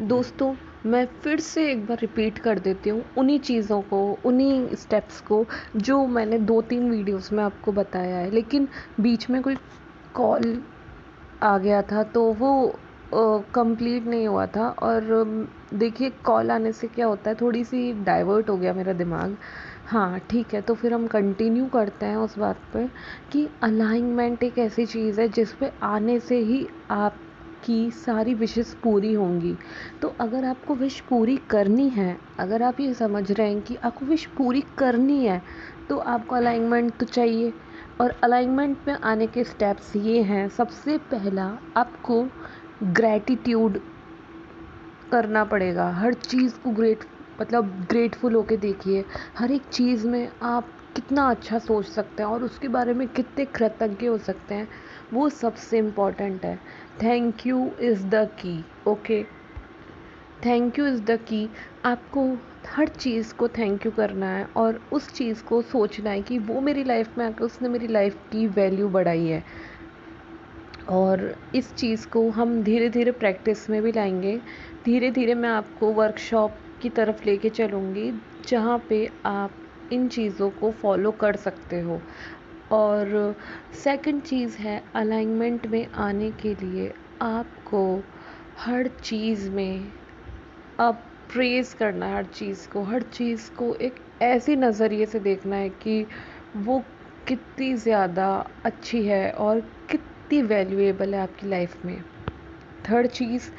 दोस्तों, मैं फिर से एक बार रिपीट कर देती हूँ उन्हीं चीज़ों को, उन्हीं स्टेप्स को जो मैंने 2-3 वीडियोस में आपको बताया है। लेकिन बीच में कोई कॉल आ गया था तो वो कंप्लीट नहीं हुआ था। और देखिए, कॉल आने से क्या होता है, थोड़ी सी डाइवर्ट हो गया मेरा दिमाग। हाँ ठीक है, तो फिर हम कंटिन्यू करते हैं उस बात पे कि अलाइनमेंट एक ऐसी चीज़ है जिस पे आने से ही आपकी सारी विशेस पूरी होंगी। तो अगर आपको विश पूरी करनी है, अगर आप ये समझ रहे हैं कि आपको विश पूरी करनी है, तो आपको अलाइनमेंट तो चाहिए। और अलाइनमेंट में आने के स्टेप्स ये हैं। सबसे पहला, आपको ग्रैटिट्यूड करना पड़ेगा। हर चीज़ को ग्रेटफुल होके देखिए। हर एक चीज़ में आप कितना अच्छा सोच सकते हैं और उसके बारे में कितने कृतज्ञ हो सकते हैं, वो सबसे इम्पॉर्टेंट है। Thank you is the key. Okay, thank you is the key. आपको हर चीज़ को थैंक यू करना है और उस चीज़ को सोचना है कि वो मेरी लाइफ में आकर उसने मेरी लाइफ की वैल्यू बढ़ाई है। और इस चीज़ को हम धीरे धीरे प्रैक्टिस में भी लाएंगे। धीरे धीरे मैं आपको वर्कशॉप की तरफ लेके चलूँगी जहाँ पे आप इन चीज़ों को फॉलो कर सकते हो। और सेकंड चीज़ है, अलाइनमेंट में आने के लिए आपको हर चीज़ में अब प्रेज़ करना है। हर चीज़ को एक ऐसी नज़रिए से देखना है कि वो कितनी ज़्यादा अच्छी है और कितनी वैल्यूएबल है आपकी लाइफ में। थर्ड चीज़,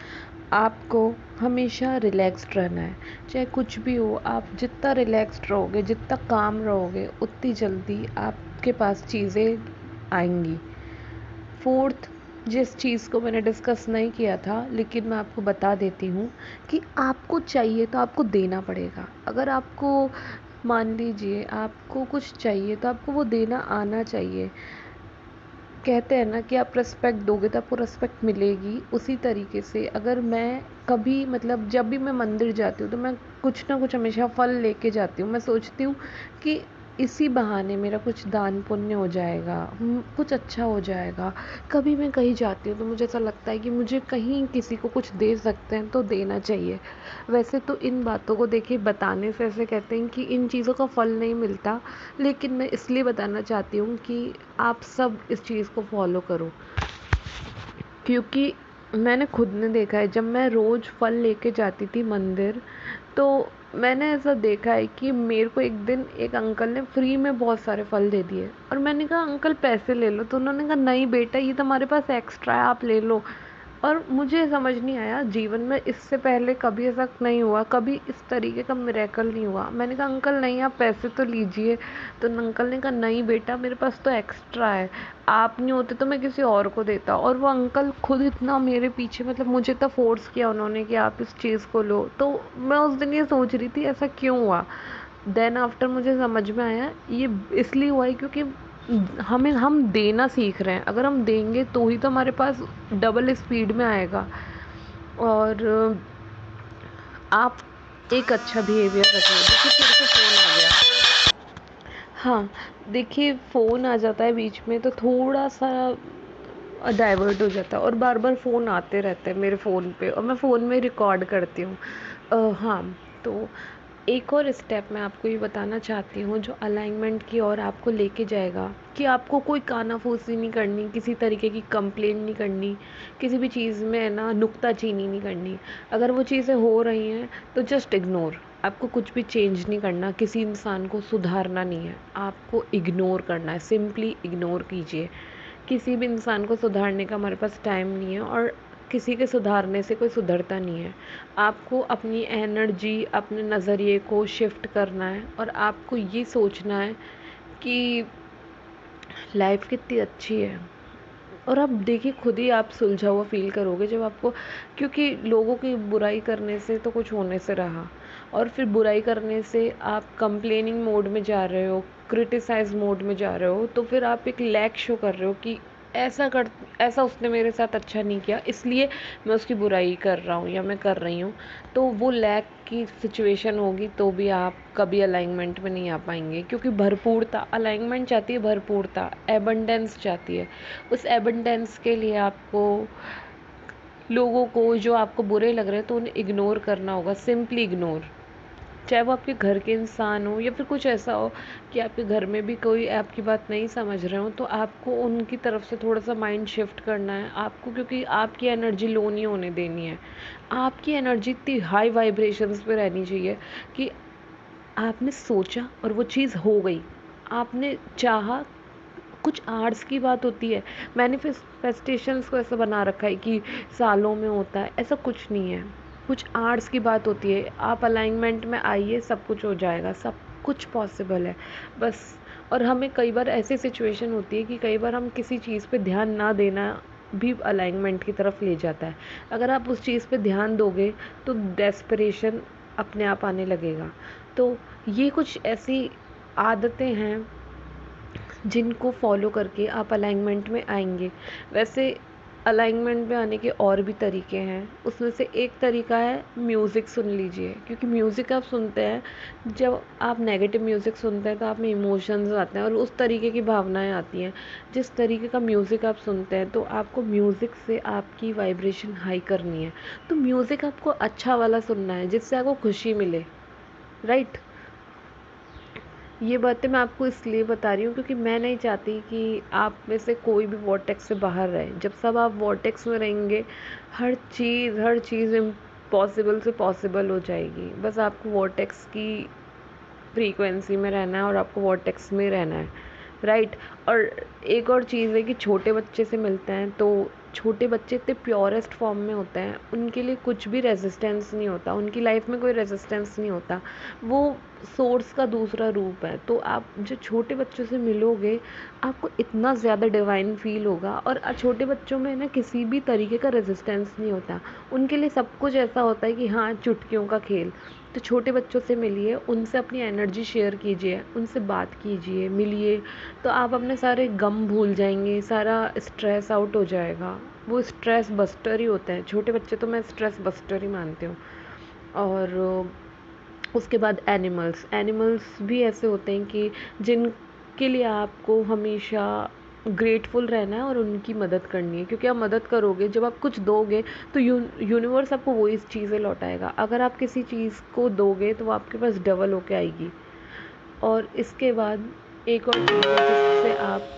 आपको हमेशा रिलैक्स्ड रहना है। चाहे कुछ भी हो, आप जितना रिलैक्स्ड रहोगे, जितना काम रहोगे, उतनी जल्दी आपके पास चीज़ें आएंगी। फोर्थ, जिस चीज़ को मैंने डिस्कस नहीं किया था लेकिन मैं आपको बता देती हूँ कि आपको चाहिए तो आपको देना पड़ेगा। अगर आपको, मान लीजिए आपको कुछ चाहिए तो आपको वो देना आना चाहिए। कहते हैं ना कि आप रिस्पेक्ट दोगे तो आपको रिस्पेक्ट मिलेगी। उसी तरीके से अगर मैं कभी, जब भी मैं मंदिर जाती हूँ तो मैं कुछ ना कुछ हमेशा फल लेके जाती हूँ। मैं सोचती हूँ कि इसी बहाने मेरा कुछ दान पुण्य हो जाएगा, कुछ अच्छा हो जाएगा। कभी मैं कहीं जाती हूँ तो मुझे ऐसा लगता है कि मुझे कहीं किसी को कुछ दे सकते हैं तो देना चाहिए। वैसे तो इन बातों को देखिए, बताने से ऐसे कहते हैं कि इन चीज़ों का फल नहीं मिलता, लेकिन मैं इसलिए बताना चाहती हूँ कि आप सब इस चीज़ को फॉलो करो। क्योंकि मैंने खुद ने देखा है, जब मैं रोज़ फल लेके जाती थी मंदिर, तो मैंने ऐसा देखा है कि मेरे को एक दिन एक अंकल ने फ्री में बहुत सारे फल दे दिए और मैंने कहा अंकल पैसे ले लो, तो उन्होंने कहा नहीं बेटा, ये तो हमारे पास एक्स्ट्रा है, आप ले लो। और मुझे समझ नहीं आया, जीवन में इससे पहले कभी ऐसा नहीं हुआ, कभी इस तरीके का मिरेकल नहीं हुआ। मैंने कहा अंकल नहीं, आप पैसे तो लीजिए। तो अंकल ने कहा नहीं बेटा, मेरे पास तो एक्स्ट्रा है, आप नहीं होते तो मैं किसी और को देता। और वो अंकल खुद इतना मेरे पीछे, मुझे इतना फोर्स किया उन्होंने कि आप इस चीज़ को लो। तो मैं उस दिन ये सोच रही थी ऐसा क्यों हुआ। देन आफ्टर मुझे समझ में आया, ये इसलिए हुआ है क्योंकि हम देना सीख रहे हैं। अगर हम देंगे तो ही तो हमारे पास डबल स्पीड में आएगा। और आप एक अच्छा बिहेवियर रखिए। देखिए फिर से फ़ोन आ गया। हाँ, देखिए फ़ोन आ जाता है बीच में तो थोड़ा सा डाइवर्ट हो जाता है और बार बार फ़ोन आते रहते हैं मेरे फ़ोन पे और मैं फ़ोन में रिकॉर्ड करती हूँ। हाँ, तो एक और स्टेप मैं आपको ये बताना चाहती हूँ जो अलाइनमेंट की ओर आपको लेके जाएगा कि आपको कोई कानाफूसी नहीं करनी, किसी तरीके की कंप्लेंट नहीं करनी, किसी भी चीज़ में ना नुक्ताचीनी नहीं करनी। अगर वो चीज़ें हो रही हैं तो जस्ट इग्नोर। आपको कुछ भी चेंज नहीं करना, किसी इंसान को सुधारना नहीं है, आपको इग्नोर करना है। सिंपली इग्नोर कीजिए। किसी भी इंसान को सुधारने का हमारे पास टाइम नहीं है और किसी के सुधारने से कोई सुधरता नहीं है। आपको अपनी एनर्जी, अपने नज़रिए को शिफ्ट करना है और आपको ये सोचना है कि लाइफ कितनी अच्छी है। और अब देखिए, खुद ही आप सुलझा हुआ फील करोगे जब आपको, क्योंकि लोगों की बुराई करने से तो कुछ होने से रहा, और फिर बुराई करने से आप कंप्लेनिंग मोड में जा रहे हो, क्रिटिसाइज मोड में जा रहे हो, तो फिर आप एक लैक शो कर रहे हो कि ऐसा उसने मेरे साथ अच्छा नहीं किया इसलिए मैं उसकी बुराई कर रहा हूँ या मैं कर रही हूँ। तो वो लैक की सिचुएशन होगी तो भी आप कभी अलाइनमेंट में नहीं आ पाएंगे, क्योंकि भरपूरता, अलाइनमेंट चाहती है भरपूरता, एबंडेंस चाहती है। उस एबंडेंस के लिए आपको लोगों को जो आपको बुरे लग रहे हैं तो उन्हें इग्नोर करना होगा, सिंपली इग्नोर। चाहे वो आपके घर के इंसान हो या फिर कुछ ऐसा हो कि आपके घर में भी कोई आपकी बात नहीं समझ रहे हो, तो आपको उनकी तरफ से थोड़ा सा माइंड शिफ्ट करना है आपको, क्योंकि आपकी एनर्जी लो नहीं होने देनी है। आपकी एनर्जी इतनी हाई वाइब्रेशंस पे रहनी चाहिए कि आपने सोचा और वो चीज़ हो गई, आपने चाहा। कुछ आर्ट्स की बात होती है, मैनिफेस्टेशंस को ऐसा बना रखा है कि सालों में होता है, ऐसा कुछ नहीं है। कुछ आर्ट्स की बात होती है, आप अलाइनमेंट में आइए, सब कुछ हो जाएगा, सब कुछ पॉसिबल है बस। और हमें कई बार ऐसी सिचुएशन होती है कि कई बार हम किसी चीज़ पे ध्यान ना देना भी अलाइनमेंट की तरफ ले जाता है। अगर आप उस चीज़ पे ध्यान दोगे तो डेस्परेशन अपने आप आने लगेगा। तो ये कुछ ऐसी आदतें हैं जिनको फॉलो करके आप अलाइनमेंट में आएंगे। वैसे अलाइनमेंट में आने के और भी तरीके हैं, उसमें से एक तरीका है म्यूज़िक सुन लीजिए, क्योंकि म्यूज़िक आप सुनते हैं, जब आप नेगेटिव म्यूज़िक सुनते हैं तो आप में इमोशंस आते हैं और उस तरीके की भावनाएं आती हैं। जिस तरीके का म्यूज़िक आप सुनते हैं तो आपको म्यूज़िक से आपकी वाइब्रेशन हाई करनी है। तो म्यूज़िक आपको अच्छा वाला सुनना है जिससे आपको खुशी मिले, राइट। ये बातें मैं आपको इसलिए बता रही हूँ क्योंकि मैं नहीं चाहती कि आप में से कोई भी वॉर्टेक्स से बाहर रहे। जब सब आप वॉर्टेक्स में रहेंगे, हर चीज़ इम्पॉसिबल से पॉसिबल हो जाएगी। बस आपको वॉर्टेक्स की फ्रीक्वेंसी में रहना है और आपको वॉर्टेक्स में रहना है, राइट। और एक और चीज़ है कि छोटे बच्चे से मिलते हैं तो छोटे बच्चे इतने प्योरेस्ट फॉर्म में होते हैं, उनके लिए कुछ भी रेजिस्टेंस नहीं होता, उनकी लाइफ में कोई रेजिस्टेंस नहीं होता, वो सोर्स का दूसरा रूप है। तो आप जो छोटे बच्चों से मिलोगे आपको इतना ज़्यादा डिवाइन फील होगा। और छोटे बच्चों में ना किसी भी तरीके का रेजिस्टेंस नहीं होता, उनके लिए सब कुछ ऐसा होता है कि हाँ, चुटकियों का खेल। तो छोटे बच्चों से मिलिए, उनसे अपनी एनर्जी शेयर कीजिए, उनसे बात कीजिए, मिलिए, तो आप अपने सारे गम भूल जाएंगे, सारा स्ट्रेस आउट हो जाएगा। वो स्ट्रेस बस्टर ही होते हैं छोटे बच्चे, तो मैं स्ट्रेस बस्टर ही मानती हूँ। और उसके बाद एनिमल्स भी ऐसे होते हैं कि जिनके लिए आपको हमेशा ग्रेटफुल रहना है और उनकी मदद करनी है, क्योंकि आप मदद करोगे, जब आप कुछ दोगे तो यूनिवर्स आपको वही चीज़ें लौटाएगा। अगर आप किसी चीज़ को दोगे तो वो आपके पास डबल होके आएगी। और इसके बाद एक और चीज़ है जिससे आप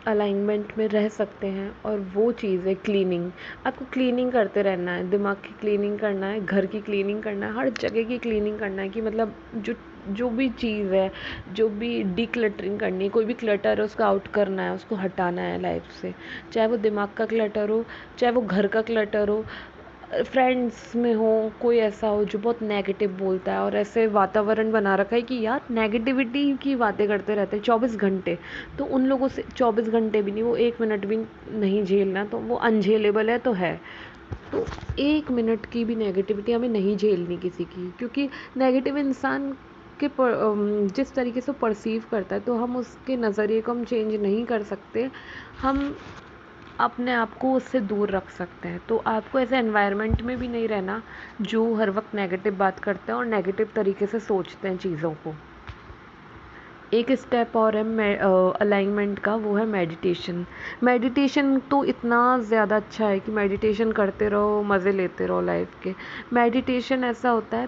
अलाइनमेंट में रह सकते हैं, और वो चीज़ है क्लीनिंग। आपको क्लीनिंग करते रहना है, दिमाग की क्लीनिंग करना है, घर की क्लीनिंग करना है, हर जगह की क्लीनिंग करना है। कि मतलब जो जो भी चीज़ है, जो भी डीक्लटरिंग करनी है, कोई भी क्लटर है उसको आउट करना है, उसको हटाना है लाइफ से। चाहे वो दिमाग का क्लटर हो, चाहे वो घर का क्लटर हो, फ्रेंड्स में हो कोई ऐसा हो जो बहुत नेगेटिव बोलता है और ऐसे वातावरण बना रखा है कि यार नेगेटिविटी की बातें करते रहते हैं 24 घंटे, तो उन लोगों से 24 घंटे भी नहीं, वो 1 मिनट भी नहीं झेलना, तो वो अनझेलेबल है तो है। तो 1 मिनट की भी नेगेटिविटी हमें नहीं झेलनी किसी की, क्योंकि नेगेटिव इंसान के जिस तरीके से परसीव करता है तो हम उसके नज़रिए को हम चेंज नहीं कर सकते, हम अपने आप को उससे दूर रख सकते हैं। तो आपको ऐसे एनवायरनमेंट में भी नहीं रहना जो हर वक्त नेगेटिव बात करते हैं और नेगेटिव तरीके से सोचते हैं चीज़ों को। एक स्टेप और है अलाइनमेंट का, वो है मेडिटेशन। मेडिटेशन तो इतना ज़्यादा अच्छा है कि मेडिटेशन करते रहो, मज़े लेते रहो लाइफ के। मेडिटेशन ऐसा होता है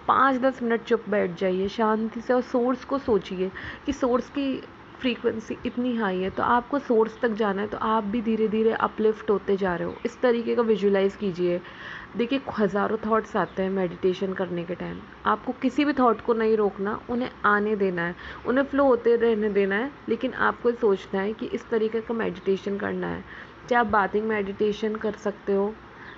5-10 मिनट चुप बैठ जाइए शांति से और सोर्स को सोचिए कि सोर्स की फ्रीक्वेंसी इतनी हाई है तो आपको सोर्स तक जाना है, तो आप भी धीरे धीरे अपलिफ्ट होते जा रहे हो, इस तरीके का विजुलाइज़ कीजिए। देखिए हज़ारों थॉट्स आते हैं मेडिटेशन करने के टाइम, आपको किसी भी थॉट को नहीं रोकना, उन्हें आने देना है, उन्हें फ्लो होते रहने देना है, लेकिन आपको सोचना है कि इस तरीके का मेडिटेशन करना है। चाहे आप बाथिंग मेडिटेशन कर सकते हो,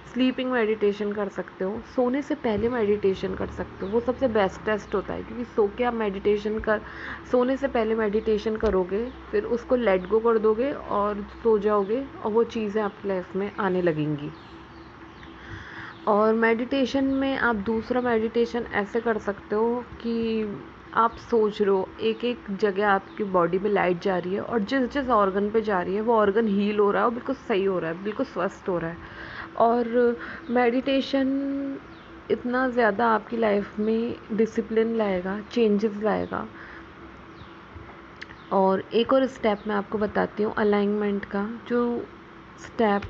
स्लीपिंग मेडिटेशन कर सकते हो, सोने से पहले मेडिटेशन कर सकते हो, वो सबसे बेस्ट टेस्ट होता है, क्योंकि सो के आप सोने से पहले मेडिटेशन करोगे, फिर उसको लेट गो कर दोगे और सो जाओगे और वो चीज़ें आपकी लाइफ में आने लगेंगी। और मेडिटेशन में आप दूसरा मेडिटेशन ऐसे कर सकते हो कि आप सोच रहे हो एक एक जगह आपकी बॉडी में लाइट जा रही है और जिस जिस ऑर्गन पे जा रही है वो ऑर्गन हील हो रहा है और बिल्कुल सही हो रहा है, बिल्कुल स्वस्थ हो रहा है। और मेडिटेशन इतना ज़्यादा आपकी लाइफ में डिसिप्लिन लाएगा, चेंजेस लाएगा। और एक और स्टेप मैं आपको बताती हूँ अलाइनमेंट का, जो स्टेप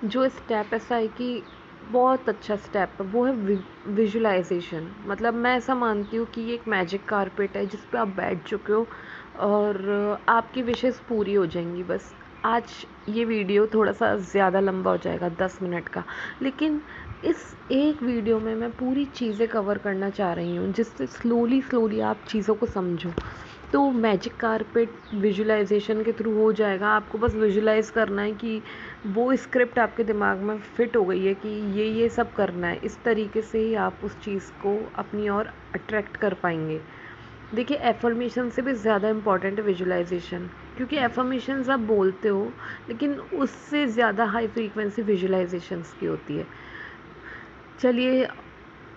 जो स्टेप ऐसा है कि बहुत अच्छा स्टेप है, वो है विजुअलाइजेशन। मतलब मैं ऐसा मानती हूँ कि ये एक मैजिक कारपेट है जिस पे आप बैठ चुके हो और आपकी विशेस पूरी हो जाएंगी। बस आज ये वीडियो थोड़ा सा ज़्यादा लंबा हो जाएगा, 10 मिनट का, लेकिन इस एक वीडियो में मैं पूरी चीज़ें कवर करना चाह रही हूँ जिससे स्लोली स्लोली आप चीज़ों को समझो। तो मैजिक कारपेट विजुअलाइजेशन के थ्रू हो जाएगा। आपको बस विजुअलाइज करना है कि वो स्क्रिप्ट आपके दिमाग में फिट हो गई है कि ये सब करना है। इस तरीके से ही आप उस चीज़ को अपनी ओर अट्रैक्ट कर पाएंगे। देखिए, एफर्मेशन से भी ज़्यादा इम्पॉर्टेंट है विजुअलाइजेशन, क्योंकि एफर्मेशंस आप बोलते हो लेकिन उससे ज़्यादा हाई फ्रीक्वेंसी विजुअलाइजेशंस की होती है। चलिए,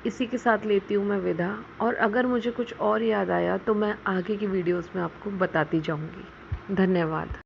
इसी के साथ लेती हूँ मैं विदा, और अगर मुझे कुछ और याद आया तो मैं आगे की वीडियोस में आपको बताती जाऊँगी। धन्यवाद।